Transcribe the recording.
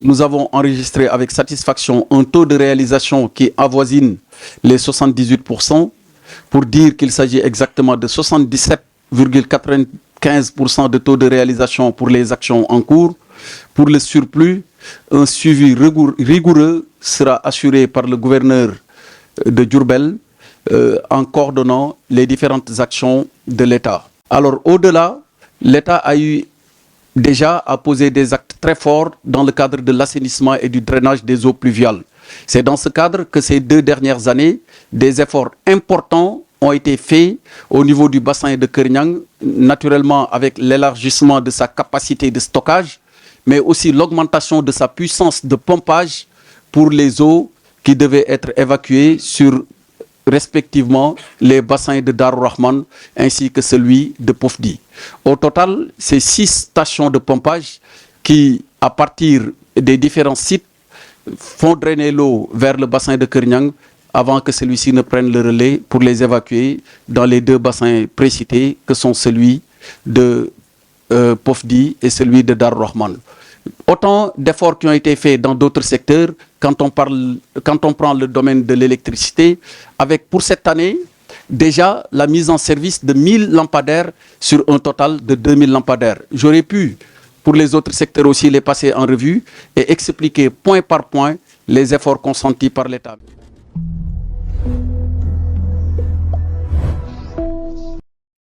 nous avons enregistré avec satisfaction un taux de réalisation qui avoisine les 78%, pour dire qu'il s'agit exactement de 77,95% de taux de réalisation pour les actions en cours. Pour le surplus, un suivi rigoureux sera assuré par le gouverneur de Diourbel en coordonnant les différentes actions de l'État. Alors au-delà, l'État a eu déjà à poser des actes très forts dans le cadre de l'assainissement et du drainage des eaux pluviales. C'est dans ce cadre que ces 2 dernières années, des efforts importants ont été faits au niveau du bassin de Keur Niang, naturellement avec l'élargissement de sa capacité de stockage, mais aussi l'augmentation de sa puissance de pompage pour les eaux qui devaient être évacuées sur respectivement les bassins de Darou Rahman ainsi que celui de Pofdi. Au total, c'est 6 stations de pompage qui, à partir des différents sites, font drainer l'eau vers le bassin de Keur Niang avant que celui-ci ne prenne le relais pour les évacuer dans les 2 bassins précités que sont celui de Pofdi et celui de Darou Rahman. Autant d'efforts qui ont été faits dans d'autres secteurs quand on prend le domaine de l'électricité, avec pour cette année déjà la mise en service de 1000 lampadaires sur un total de 2000 lampadaires. J'aurais pu, pour les autres secteurs aussi, les passer en revue et expliquer point par point les efforts consentis par l'État.